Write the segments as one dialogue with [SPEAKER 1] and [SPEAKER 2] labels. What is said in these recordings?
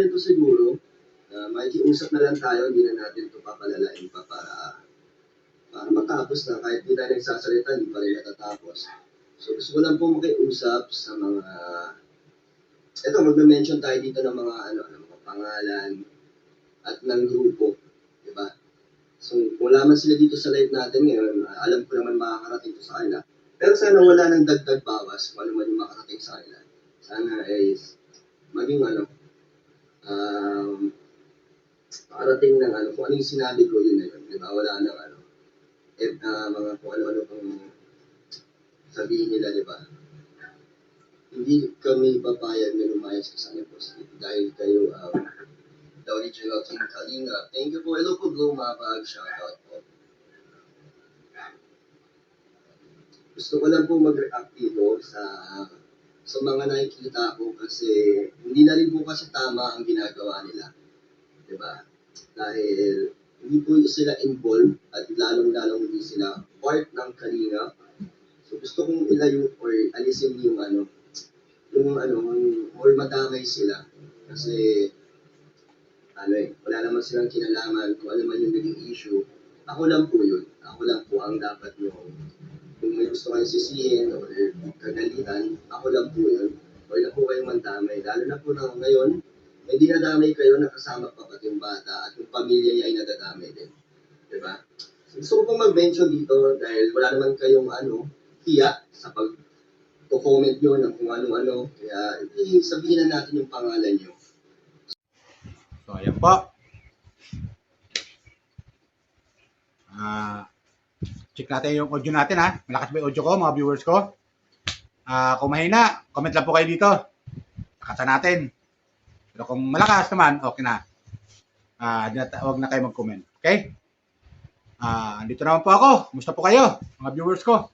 [SPEAKER 1] Ito siguro, makikiusap na lang tayo, hindi na natin ito papalalain pa para matapos na. Kahit hindi tayo nagsasalita, hindi pa rin natatapos. So gusto ko lang po makiusap sa mga, ito magme-mention tayo dito ng mga mga pangalan at ng grupo, di ba? So kung wala man sila dito sa live natin ngayon, alam ko naman makakarating to sa kanila. Pero sana wala nang dagdag bawas kung ano man yung makarating sa kanila. Sana is maging makarating ng kung ano yung sinabi ko, yun na yun. Di ba? Wala nang mga kung ano-ano pang sabihin nila, di ba? Hindi kami papayag na lumayas sa aming post dahil kayo the original King Kalinga. Thank you po. Hello po, Glow Mapag. Shoutout po. Gusto ko lang po mag-react dito sa mga nakikita ko kasi hindi na rin po kasi tama ang ginagawa nila. Diba? Dahil hindi po sila involved at lalong-lalong hindi sila part ng Kalinga. So gusto kong ilayo or alisin yung or madamay sila. Kasi wala naman silang kinalaman kung ano man yung naging issue. Ako lang po yun. Ako lang po ang dapat yung kung may gusto kayo sisihin o kagalitan, ako lang po yun. O na po kayong mandamay. Lalo na po na ngayon, may dinadamay kayo na kasama pa pati yung bata at yung pamilya niya ay nadadamay din. Diba? So, gusto ko pong mag-mention dito dahil wala naman kayong hiya sa pag-comment nyo ng kung ano-ano. Kaya sabihin na natin yung pangalan nyo.
[SPEAKER 2] So, ayan po. Check natin yung audio natin ha. Malakas ba yung audio ko, mga viewers ko? Kung mahina, comment lang po kayo dito. Pakata natin. Pero kung malakas naman, okay na. Huwag na kayo mag-comment. Okay? Andito naman po ako. Kumusta po kayo, mga viewers ko?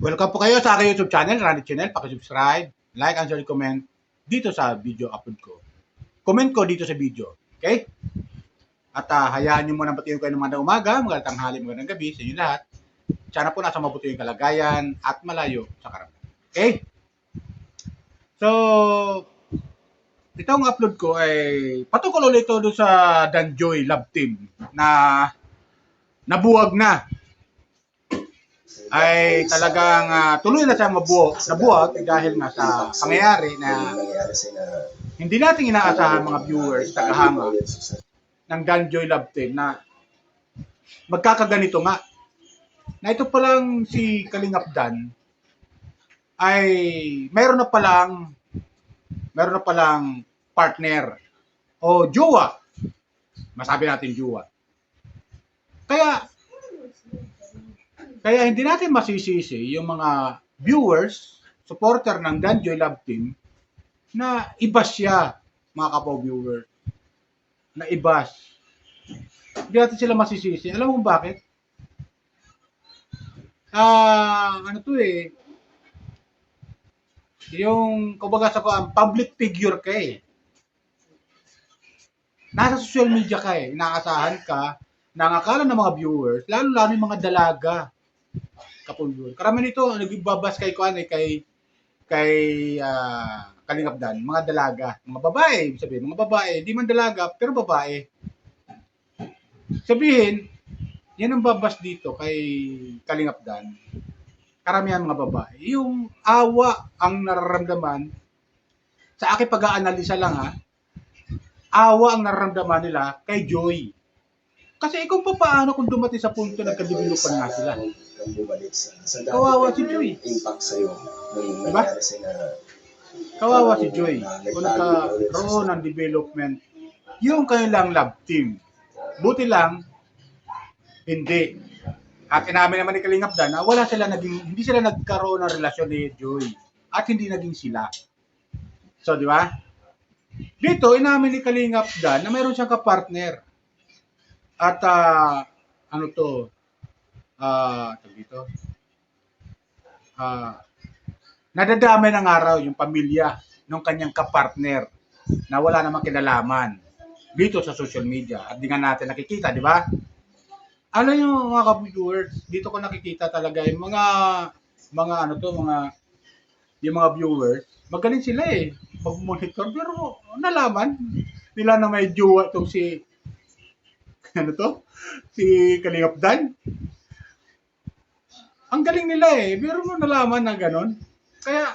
[SPEAKER 2] Welcome po kayo sa aking YouTube channel, Randy Channel. Paki-subscribe, like, and share, comment dito sa video upload ko. Comment ko dito sa video. Okay? At hayaan nyo muna batiin kayo ng magandang umaga, magandang tanghali, magandang gabi sa inyo lahat. Sana po nasa mabuti yung kalagayan at malayo sa karamihan. Okay? So, itong upload ko ay patungkol ulit ito doon sa Danjoy Love Team na nabuwag na. Ay talagang tuloy na siya nabuwag dahil nga sa pangyayari na hindi natin inaasahan mga viewers, tagahanga ng Danjoy Love Team na magkakaganito nga. Na ito palang si Kalingap Dan ay meron na palang partner o jowa. Masabi natin jowa. Kaya hindi natin masisisi yung mga viewers, supporter ng Danjoy Love Team na ibas siya, mga kapo-viewer. Na ibas. Hindi natin sila masisisi. Alam mo bakit? Yung, kumbaga public figure ka eh. Nasa social media ka eh. Inaasahan ka, nakakala ng mga viewers, lalo yung mga dalaga. Kapulviewer. Karamihan nito, nagbabas kay Kalingap Dan, mga dalaga, mga babae, sabihin, mga babae, di man dalaga, pero babae. Sabihin, yan ang babas dito kay Kalingap Dan. Karamihan mga babae. Yung awa ang nararamdaman, sa aking pag-aanalisa lang awa ang nararamdaman nila kay Joy. Kasi kung paano kung dumating sa punto na nagka-developan na sila. Kawawa si Joy.
[SPEAKER 1] Impact sa'yo.
[SPEAKER 2] Diba? Kawawa si Joy. Kung nagkaroon ng development, yung kanilang love team. Buti lang, hindi. At inamin naman ni Kalingap Dan na hindi sila nagkaroon ng relasyon ni Joy. At hindi naging sila. So, di ba? Dito, inamin ni Kalingap Dan na mayroon siyang kapartner. At, nadadamay ng araw yung pamilya ng kanyang kapartner na wala namang kinalaman dito sa social media. At di nga natin nakikita, di ba? Alam nyo mga viewers, dito ko nakikita talaga yung mga yung mga viewers, magaling sila eh, mag-monitor. Pero nalaman nila na may jowa itong si, ano to? Si Kalingap Dan. Ang galing nila eh. Pero mo nalaman na gano'n. Kaya,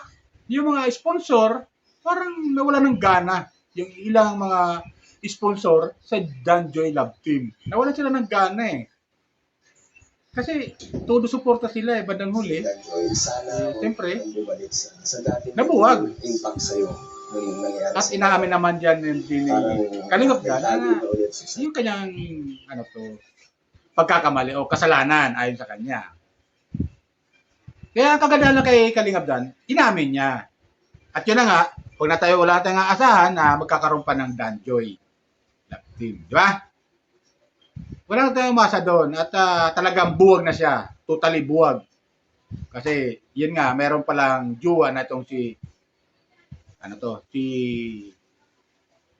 [SPEAKER 2] yung mga sponsor, parang nawala ng gana. Yung ilang mga sponsor sa Dan Joy Love Team. Nawala sila ng gana eh. Kasi, todo suporta sila eh, bandang huli.
[SPEAKER 1] Sana
[SPEAKER 2] Siyempre,
[SPEAKER 1] bumalik sa dati
[SPEAKER 2] nabuwag.
[SPEAKER 1] impact sa'yo nung nangyari
[SPEAKER 2] At inaamin naman dyan din ni Kalingap Dan na
[SPEAKER 1] ulit
[SPEAKER 2] yung kanyang ano to, pagkakamali o kasalanan ayon sa kanya. Kaya ang kagandahan lang kay Kalingap Dan, inamin niya. At yun na nga, wala tayong aasahan na magkakaroon pa ng Dan Joy Love Team. Di ba? Wala tayong umasa doon at talagang buwag na siya. Totally buwag. Kasi yun nga, meron palang jowa na itong si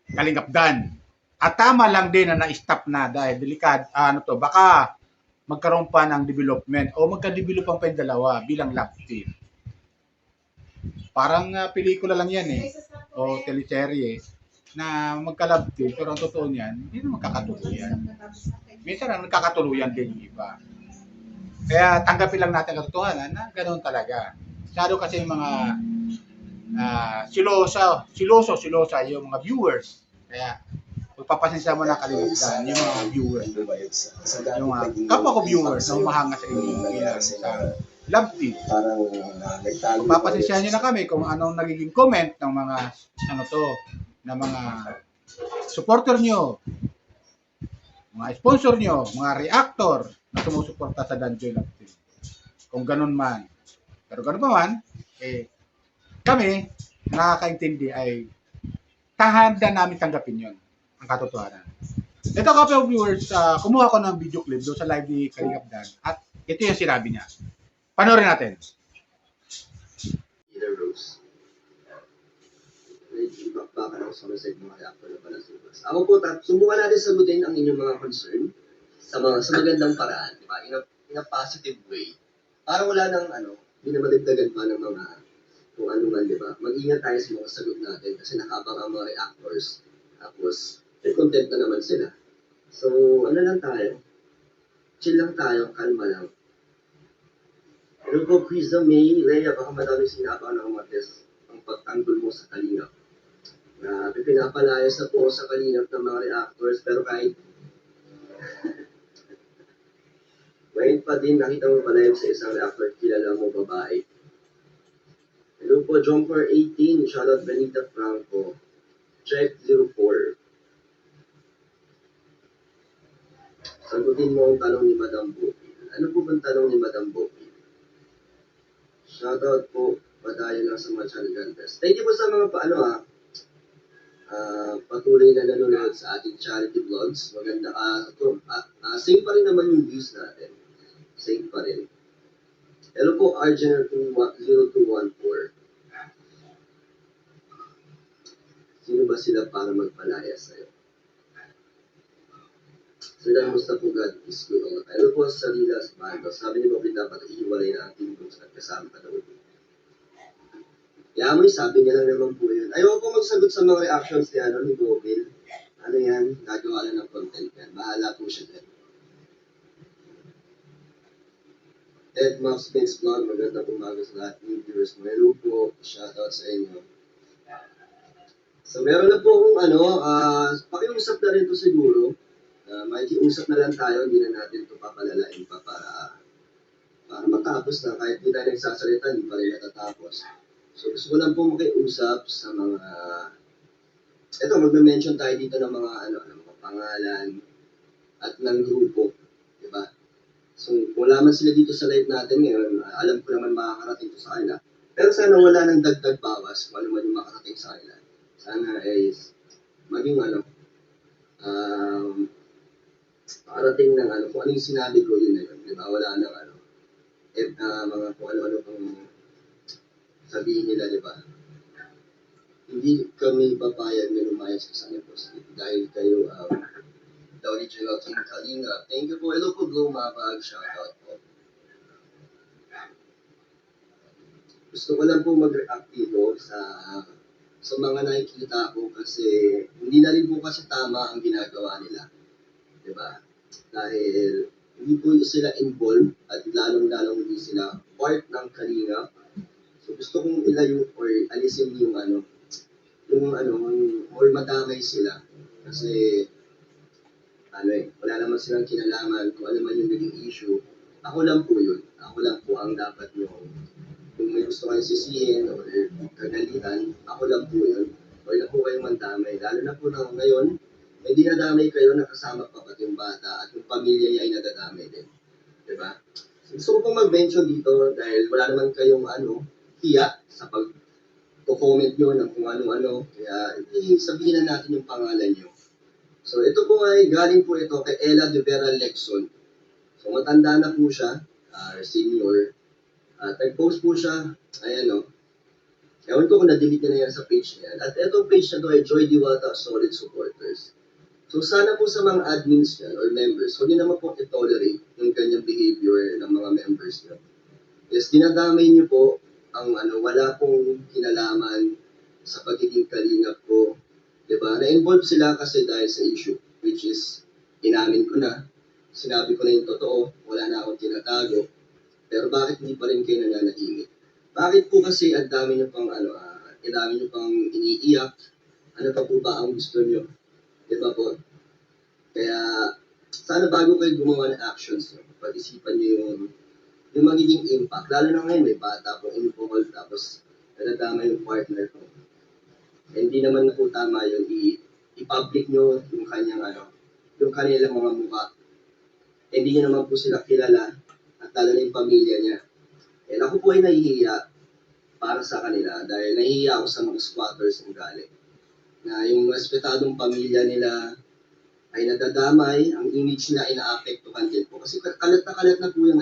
[SPEAKER 2] Kalingap Dan. At tama lang din na na-stop na dahil baka magkaroon pa ng development o magka-develop pa yung dalawa bilang love team. Parang pelikula lang yan eh o teleserye na magka-love team pero ang totoo niyan, hindi na magkakatuluyan. Minsan ang nagkakatuluyan din yung iba. Kaya tanggapin lang natin ang katotohanan na ganoon talaga. Masyado kasi yung mga silosa yung mga viewers. Kaya magpapasensya mo na Kalingap Dan yung mga viewers. Yung mga kapwa ko viewers na humahanga sa inyo bilang sa love team. Magpapasensya nyo na kami kung anong nagiging comment ng mga ng mga supporter nyo, mga sponsor nyo, mga reactor na sumusuporta sa Dan Joy Love Team. Kung ganun man. Pero ganun pa man, kami, nakakaintindi ay tahanda namin tanggapin yon ang katotohanan. Ito kapwa viewers, kumuha ko ng video clip doon sa live ni Kalingap Dan at ito yung sinabi niya. Panoorin natin.
[SPEAKER 1] Either Rose. Baka ako sa mga reactor na pala subas. Ako po, subukan natin sagutin ang inyong mga concern sa magandang paraan, di ba? In a positive way. Para wala nang hindi na madagdagan pa ng mga kung ano man, di ba? Mag-ingat tayo sa mga sagot natin kasi nakabang ang mga reactors. Tapos, content na naman sila. So, ano lang tayo? Chill lang tayo, kalma lang. Ano po, Krisa May, Leia, baka madaming sinapa ng Martes ang pagtanggol mo sa Kalingap. Na pinapalayas na po sa Kalingap ng mga reactors, pero kahit ngayon pa din nakita mo palayag sa isang reactor, kilala mo babae. Hello po, Jumper 18, shoutout Benita Franco, Check 04. Sagutin mo ang tanong ni Madam Bopil. Ano po bang tanong ni Madam Bopil? Shoutout po, padayo lang sa mga channel. Thank you po sa mga patuloy na nanonood sa ating charity vlogs. Maganda same pa rin naman yung views natin. Same pa rin. Hello po, Arjun 0214. Sino ba sila para magpalaya sa'yo? Sila musta po God is good all the time. Hello po, Sarila Bando. Sabi ni Bobby dapat ihiwalay na ang team groups at kasama ka daw. Yamoy, sabi niya lang naman po yun. Ayaw po magsagot sa mga reactions ni Bobby. Ano yan? Gagawa lang ng content yan. Bahala po siya din. Ed Max Vince Vlog, maganda umaga sa lahat ng viewers mo. Hello po, shoutout sa inyo. So meron na po akong pakiusap na rin to siguro. Makikiusap na lang tayo, hindi na natin ito papalalain pa para matapos na. Kahit hindi tayo nagsasalita, hindi pa rin natatapos. So gusto ko lang po makiusap sa mga, magme-mention tayo dito ng mga mga pangalan at ng grupo, di ba? So kung wala man sila dito sa live natin ngayon, alam ko naman makakarating to sa kanila. Pero sana wala nang dagdag bawas kung ano man yung makarating sa kanila. Sana maging parating ng kung ano yung sinabi ko yun na yun. Di ba? Wala nang mga kung ano-ano pang sabihin nila, di ba? Hindi kami papayag na lumayas sa isang post dahil kayo the original King Kalinga. Thank you po. Hello po, Glow Mabag. Shoutout po. gusto ko lang po mag-react dito sa mga nakikita ko kasi hindi na rin po kasi tama ang ginagawa nila. Diba? Dahil hindi po sila involved at lalong-lalong hindi sila part ng Kalingap. So gusto kong ilayo or alisin yung or madamay sila. Kasi wala naman silang kinalaman kung ano man yung naging issue. Ako lang po yun. Ako lang po ang dapat yung kung may gusto kayo sisihin or kagalitan, ako lang po yun. O na po kayong mandamay. Lalo na po na ngayon, may dinadamay kayo na kasama pa pati yung bata at yung pamilya niya ay nadadamay din. Diba? Gusto ko pong mag-mention dito dahil wala naman kayong hiya sa pag-comment nyo ng kung ano-ano. Kaya sabihin na natin yung pangalan nyo. So ito po ay galing po ito kay Ella de Vera Lexon. So matanda na po siya, senior. At nag-post po siya, ayan ewan ko kung na-delete niya na yan sa page niya. At itong page na to ay Joy Diwata Solid Supporters. So sana po sa mga admins niya or members, huwag niyo naman po i-tolerate yung kanyang behavior ng mga members niya. Yes, dinadamay niyo po ang wala pong kinalaman sa pagiging kalingap ko. Diba? Na-involve sila kasi dahil sa issue, which is, inamin ko na, sinabi ko na yung totoo, wala na akong tinatago, pero bakit hindi pa rin kayo nananahimik? Bakit po kasi ang dami nyo pang, dami nyo pang iniiyak, ano pa po ba ang gusto nyo? Diba po? Kaya, sana bago kayo gumawa ng actions, pag-isipan nyo yung magiging impact. Lalo na ngayon, may bata pong involved, tapos nadadama yung partner ko. Hindi naman na po tama yun, i-public nyo yung kanyang yung kanilang mga mukha. Hindi nyo naman po sila kilala at lalo na yung pamilya niya. And ako po ay nahihiya para sa kanila dahil nahihiya ako sa mga squatters ng galing. Na yung respetadong pamilya nila ay nadadamay, ang image nila ay naapektuhan din po. Kasi kalat na po yung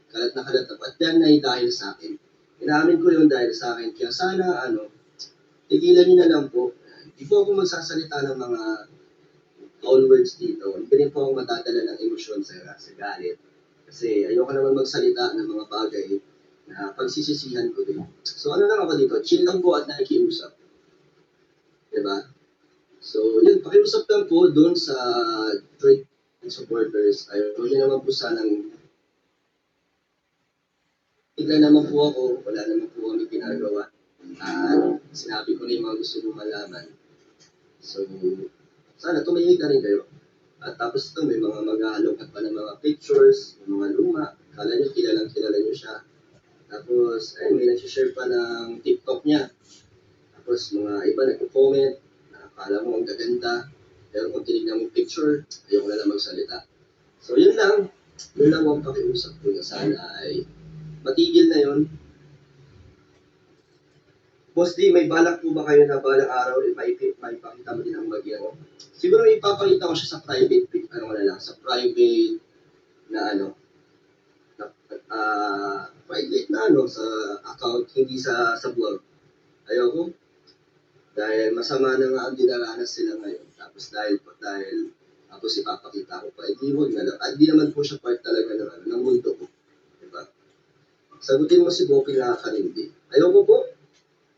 [SPEAKER 1] kalat na po. At yan ay dahil sa akin. Inaamin ko yun dahil sa akin. Kaya sana tigilan niyo na lang po. Hindi po ako magsasalita ng mga foul words dito. Hindi rin po ako matadala ng emosyon sa galit. Kasi ayoko naman magsalita ng mga bagay na pagsisisihan ko din. So lang ako dito, chill lang po at nakikiusap. Diba? So yun, pakiusap lang po doon sa trade supporters. Ayun niyo naman po sanang tignan naman po ako, wala naman po kami ginagawa. Sinabi ko na yung mga gusto nyo malaman. So, sana tumingin ka rin kayo. At tapos ito, may mga mag-aalok pa ng mga pictures, ng mga luma. Kala nyo, kilala nyo siya. Tapos, may nag-share pa ng TikTok niya. Tapos, mga iba nag-comment, na akala mo ang gaganda. Pero kung tinignan mo picture, ayoko na lang magsalita. So, yun lang ang pakiusap ko na sana ay matigil na yun. Boss D, may balak po ba kayo na balang araw maipakita mo din ang bagyan? Siguro ipapakita ko siya sa private, sa private na private na sa account, hindi sa vlog. Ayoko. Dahil masama na nga ang dinaranas sila ngayon. Tapos dahil ipapakita ko pa, hindi naman po siya part talaga ng mundo ko. Diba? Sagutin mo si Boki na kanindi. Ayoko po.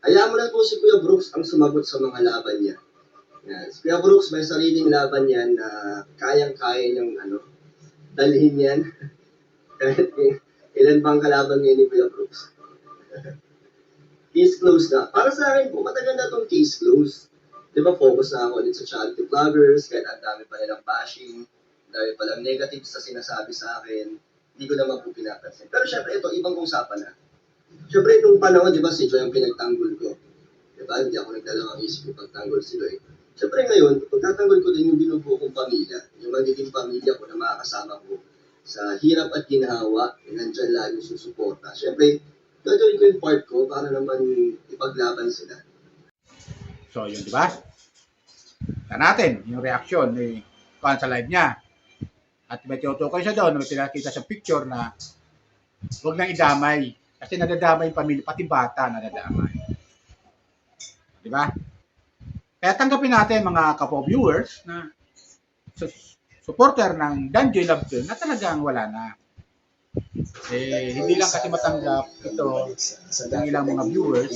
[SPEAKER 1] Hayaan mo na po si Kuya Brooks ang sumagot sa mga laban niya. Yan. Si Kuya Brooks may sariling laban yan na kayang-kaya niyang dalhin yan. Kahit ilan bang kalaban niya ni Kuya Brooks. Case closed na. Para sa akin po, matagal na itong case closed. Di ba, focus na ako ulit sa charity vloggers, kahit ang dami pa nilang bashing, dahil palang negative sa sinasabi sa akin, hindi ko naman po pinapansin. Pero syempre, ito, ibang usapan na. Siyempre, nung panahon, di ba, si Joy ang pinagtanggol ko. Di ba, hindi ako nagdalawang isip yung pagtanggol si Joy. Siyempre ngayon, pagtatanggol ko din yung binubuo kong pamilya, yung magiging pamilya ko na makakasama ko sa hirap at ginhawa, nandyan lagi susuporta. Siyempre, gagawin ko yung part ko para naman ipaglaban sila.
[SPEAKER 2] So, yun, di ba? Tignan natin yung reaksyon ni Juan sa live niya. At may tinutukoy siya doon, may pinakita sa picture na huwag nang idamay. Kasi nadadamay yung pamilya, pati bata nadadamay. Di ba? Kaya tanggapin natin mga kapo-viewers na supporter ng Dan J. Love Team na talagang wala na. Hindi lang kasi matanggap ito ng ilang mga viewers,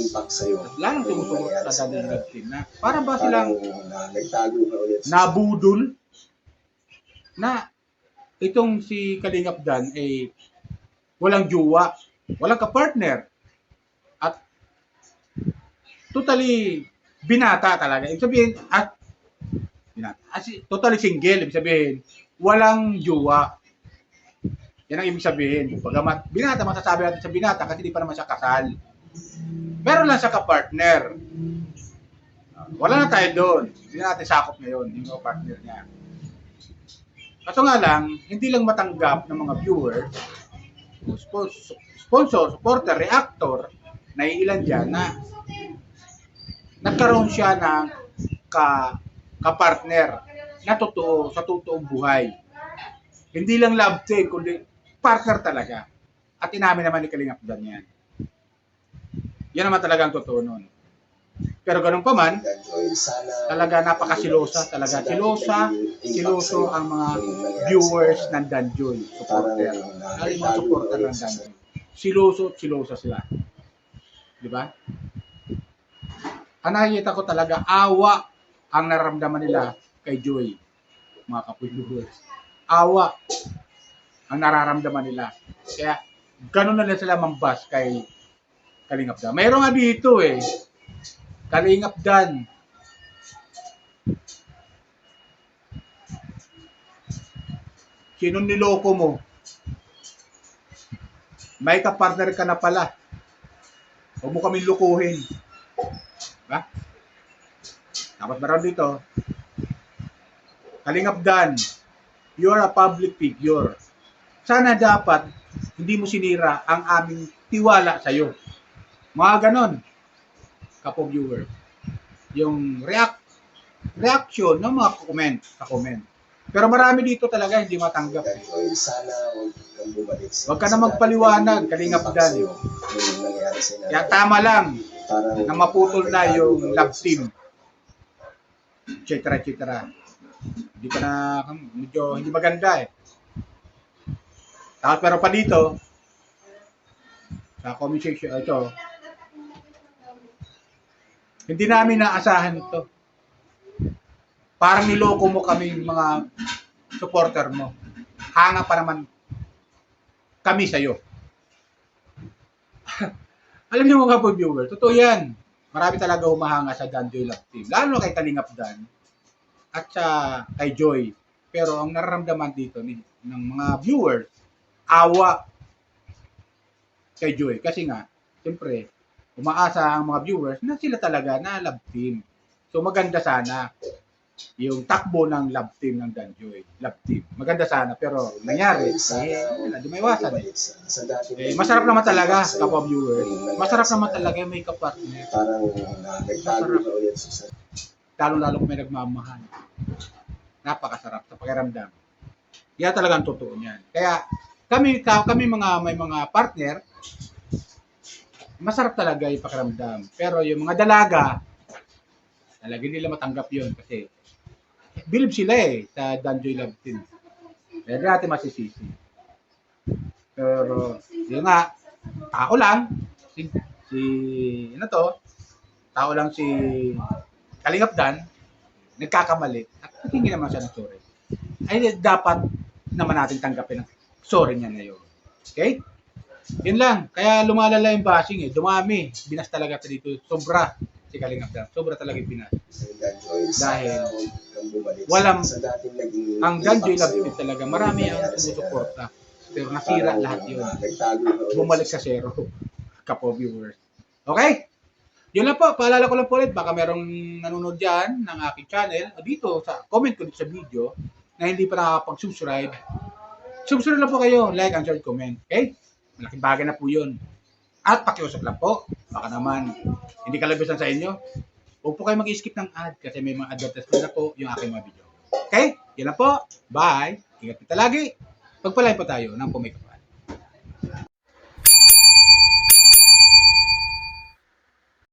[SPEAKER 2] lalong tumutugot sa Danjoy Love Team na para ba silang nabudol na itong si Kalingap Dan walang jowa, walang kapartner, at totally binata talaga. Ibig sabihin, totally single, ibig sabihin, walang jowa. Yan ang ibig sabihin. Pagamat binata, masasabi natin sa binata kasi di pa naman siya kasal. Meron lang siya ka-partner. Wala na tayo doon. Hindi natin sakop ngayon, yung partner niya. Kaso nga lang, hindi lang matanggap ng mga viewers, sponsor, supporter, reactor, naiilan dyan na nagkaroon siya ng ka-partner na totoo, sa totoong buhay. Hindi lang love team, kundi partner talaga. At inamin naman ni Kalingap Dan yan. Yan naman talaga ang totoo nun. Pero ganun pa man, talaga napakasilosa, talaga siloso ang mga viewers ng Danjoy, supporter. Lalo yung mga supporter ng Danjoy. Silosa sila. Di ba? Ang nakikita ko talaga, awa ang nararamdaman nila kay Joy, mga kapuy-viewers. Awa ang nararamdaman nila. Kaya, ganun na lang sila mambas kay Kalingap Dan. Mayroon nga dito Kalingap Dan. Sinong niloko mo? May kapartner ka na pala. Huwag mo kaming lukuhin. Diba? Dapat meron dito. Kalingap Dan, you are a public figure. Sana dapat hindi mo sinira ang aming tiwala sa iyo. Mga ganon, kapo-viewer. Yung reaction ng mga comment. Pero marami dito talaga hindi matanggap. Huwag ka na magpaliwanag, Kalingap Dan. Kaya tama lang na maputol na yung love team. Etc. Hindi ka na, medyo hindi maganda Tapos pero pa dito, sa comment section, ito, hindi namin naasahan ito. Parang niloko mo kami mga supporter mo. Hanga pa naman kami sa'yo. Alam niyo mga viewer, totoo yan. Marami talaga humahanga sa Danjoy Love Team. Lalo kay Kalingap Dan at sa kay Joy. Pero ang nararamdaman dito ng mga viewers, awa kay Joy. Kasi nga, siyempre, umaasa ang mga viewers na sila talaga na love team. So maganda sana yung takbo ng love team ng Danjoy. Love team. Maganda sana. Pero nangyari, di may iwasan masarap naman talaga, kapwa viewers. Masarap naman talaga may kapartner. Masarap. Lalo kung may nagmamahal. Napakasarap sa pakiramdam. Yan talagang totoo niyan. Kaya, kami may mga partner, masarap talaga yung pakiramdam. Pero yung mga dalaga, talaga nila matanggap yun kasi believe sila sa Danjoy Love Team. Kaya di natin masisisi. Pero, yun nga, tao lang, tao lang si Kalingap Dan, nagkakamali, at hindi naman siya ng sorry. Ay dapat naman natin tanggapin ang sorry niya na yun. Okay? Yun lang. Kaya lumalala yung bashing Dumami. Binas talaga dito. Sobra si Kalingap Dan. Sobra talaga yung binas. Dahil ang Danjoy Love Team talaga, marami ang sumusuporta. Pero nasira lahat yun. Bumalik sa zero. Kapo viewers. Okay? Yun lang po. Paalala ko lang po ulit. Baka merong nanonood dyan ng aking channel. Dito, comment ko dito sa video na hindi pa nakakapag-subscribe. Subscribe lang po kayo. Like and share, comment. Okay? Malaking bagay na po yun. At pakiusap lang po. Baka naman, hindi kalabisan sa inyo. Huwag po kayo mag-skip ng ad kasi may mga advertisement na po yung aking mga video. Okay? Yan lang po. Bye. Ingat kita lagi. Pagpalain po tayo ng pumikap.